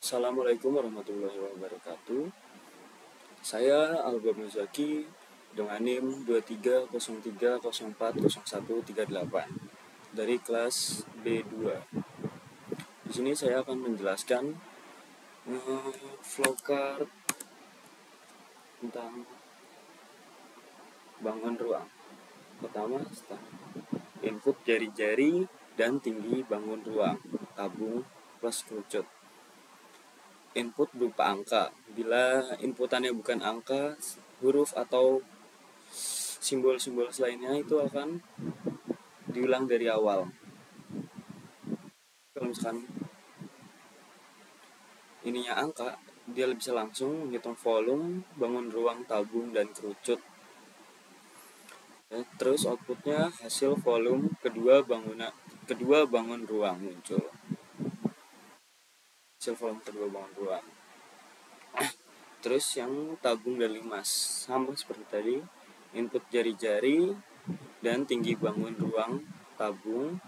Assalamualaikum warahmatullahi wabarakatuh. Saya Alba Muzaki dengan NIM 2303040138 dari kelas B2. Di sini saya akan menjelaskan flowchart tentang bangun ruang. Pertama, input jari-jari dan tinggi bangun ruang, tabung plus kerucut. Input berupa angka. Bila inputannya bukan angka, huruf atau simbol-simbol lainnya itu akan diulang dari awal. Kalau misalkan ininya angka, dia bisa langsung menghitung volume, bangun ruang, tabung, dan kerucut. Terus outputnya hasil volume kedua bangun ruang muncul. Hasil volume kedua bangun ruang. Terus yang tabung dan limas sama seperti tadi, input jari-jari dan tinggi bangun ruang tabung,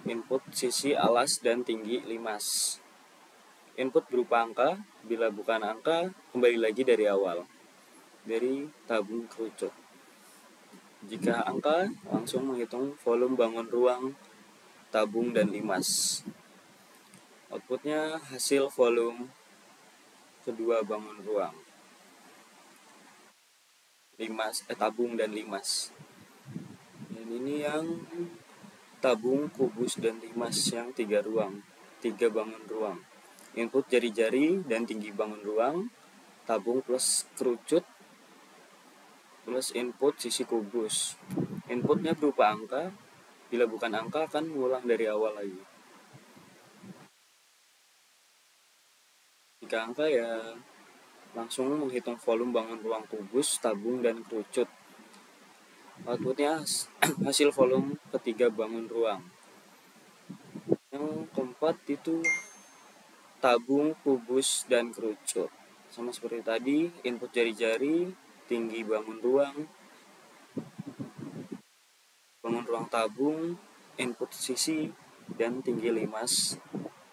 input sisi alas dan tinggi limas. Input berupa angka, bila bukan angka kembali lagi dari awal, dari tabung kerucut. Jika angka, langsung menghitung volume bangun ruang, tabung dan limas. Outputnya hasil volume kedua bangun ruang, tabung dan limas. Dan ini yang tabung, kubus, dan limas yang 3 ruang, 3 bangun ruang. Input jari-jari dan tinggi bangun ruang, tabung plus kerucut, plus input sisi kubus. Inputnya berupa angka, bila bukan angka akan mengulang dari awal lagi. Jika angka ya langsung menghitung volume bangun ruang kubus, tabung, dan kerucut. Outputnya hasil volume ketiga bangun ruang. Yang keempat itu tabung, kubus, dan kerucut. Sama seperti tadi, input jari-jari, tinggi bangun ruang tabung, input sisi, dan tinggi limas,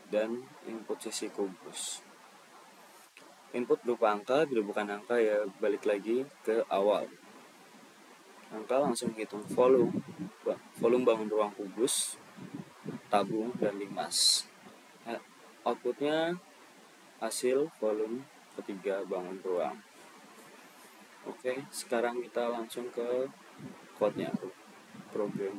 dan input sisi kubus. Input berupa angka, bila bukan angka ya balik lagi ke awal. Angka langsung hitung volume bangun ruang kubus, tabung, dan limas. Outputnya hasil volume ketiga bangun ruang. Oke, sekarang kita langsung ke code-nya, program.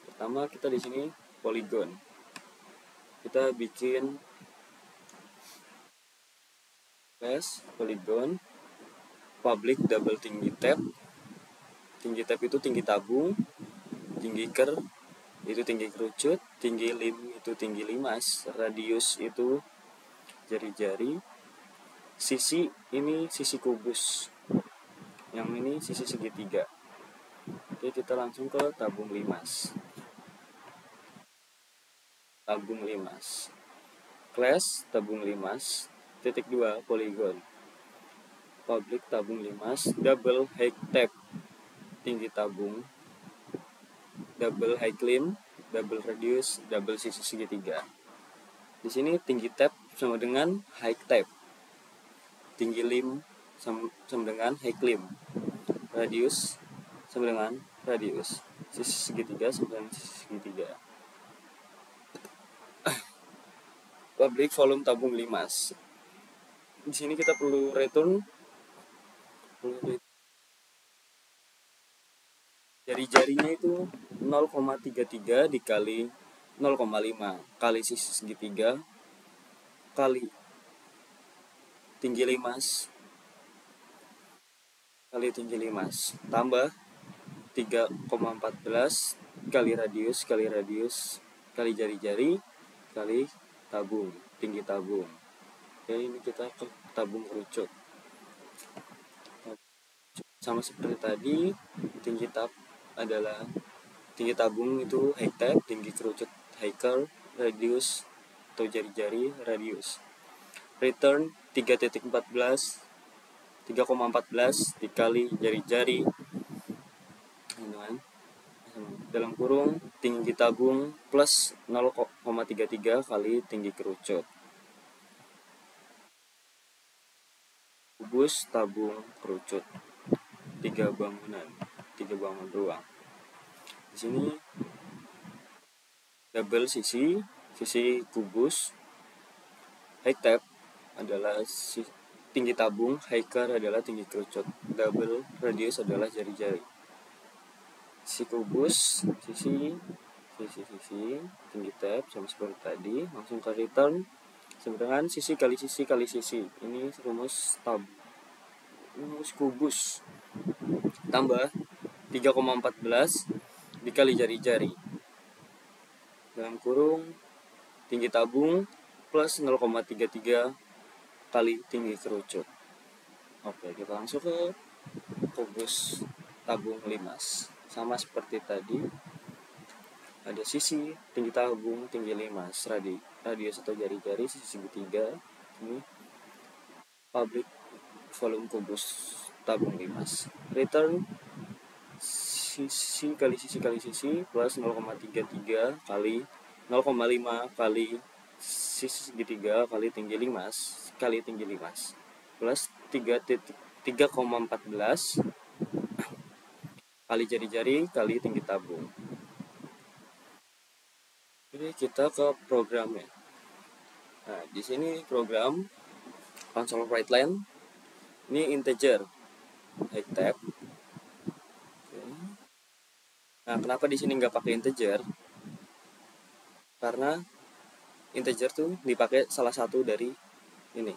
Pertama kita di sini polygon. Kita bikin polygon public double tinggi tab. Tinggi tab itu tinggi tabung, tinggi ker itu tinggi kerucut, tinggi lim itu tinggi limas, radius itu jari-jari, sisi ini sisi kubus, yang ini sisi segitiga. Oke, kita langsung ke tabung limas. Class tabung limas, titik 2 polygon. Public tabung limas, double height tab, tinggi tabung, double height lim, double radius, double sisi segitiga. Di sini tinggi tab sama dengan height tab, tinggi lim sama dengan height lim, radius sama dengan radius, sisi segitiga sama dengan sisi segitiga. Public volume tabung limas. Di sini kita perlu return jari-jarinya itu 0,33 dikali 0,5 kali sisi segitiga kali tinggi limas tambah 3,14 kali radius kali jari-jari kali tabung, tinggi tabung. Oke, ini kita ke tabung kerucut. Sama seperti tadi, tinggi tabung itu height tab, tinggi kerucut height curve, radius atau jari-jari radius. Return 3,14 dikali jari-jari dalam kurung tinggi tabung plus 0,33 kali tinggi kerucut. Kubus tabung kerucut 3 bangunan ruang. Di sini double sisi kubus, high tap adalah tinggi tabung, high car adalah tinggi kerucut, double radius adalah jari-jari. Sisi kubus, sisi tinggi tap sama seperti tadi, langsung ke return sama dengan sisi kali sisi kali sisi. Ini rumus kubus tambah 3,14 dikali jari-jari dalam kurung tinggi tabung plus 0,33 kali tinggi kerucut. Oke, kita langsung ke kubus tabung limas. Sama seperti tadi, ada sisi tinggi tabung, tinggi limas, radius atau jari-jari, sisi segitiga. Ini public volume kubus tabung limas. Return sisi kali sisi kali sisi plus 0,33 kali 0,5 kali sisi segitiga kali tinggi limas plus 3,14 kali jari-jari kali tinggi tabung. Jadi kita ke programnya. Nah, di sini program console write line ini integer high tab. Nah, kenapa di sini nggak pakai integer? Karena integer tuh dipakai salah satu dari ini.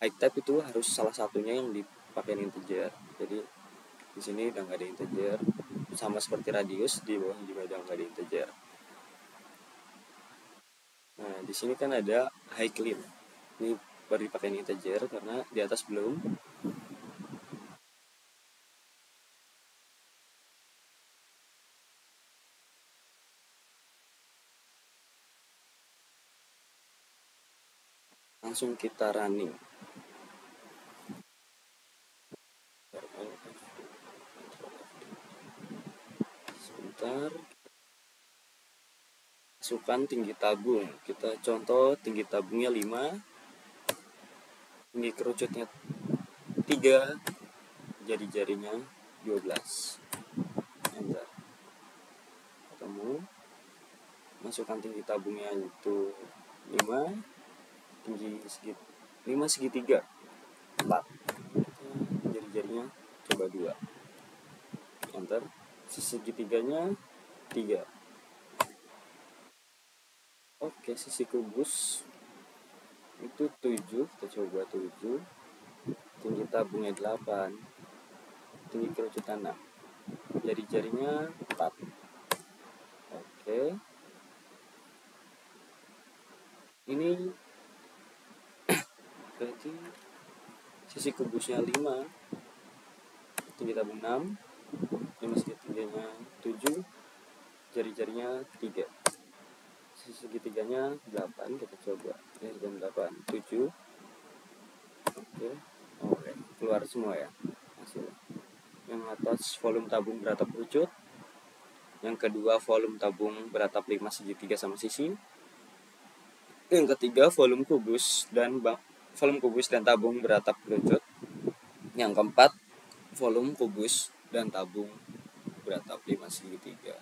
High tab itu harus salah satunya yang dipakai integer. Jadi di sini udah nggak ada integer, sama seperti radius di bawah juga udah nggak ada integer. Nah, di sini kan ada high clean. Ini baru dipakai integer karena di atas belum. Langsung kita running. Sebentar. Masukkan tinggi tabung. Kita contoh tinggi tabungnya 5, tinggi kerucutnya 3, jari-jarinya 12. Enter. Ketemu. Masukkan tinggi tabungnya itu 5, tinggi 5 segitiga 4, jari-jarinya coba 2. Enter. Sisi segitiganya 3. Oke, sisi kubus itu 7, kita coba 7. Tinggi tabungnya 8, tinggi kerucutan 6, jari-jarinya 4. Oke, ini berarti sisi kubusnya 5, tinggi tabung 6, 5 segitiganya 7, jari-jarinya 3, sisi segitiganya 8. Kita coba dan 8, 7. Oke, keluar semua ya hasilnya. Yang atas volume tabung beratap kerucut, yang kedua volume tabung beratap 5 segitiga sama sisi, yang ketiga volume kubus dan tabung beratap kerucut, yang keempat volume kubus dan tabung beratap 5 segitiga.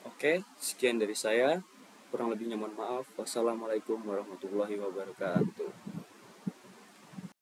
Oke, sekian dari saya. Kurang lebihnya mohon maaf. Wassalamualaikum warahmatullahi wabarakatuh.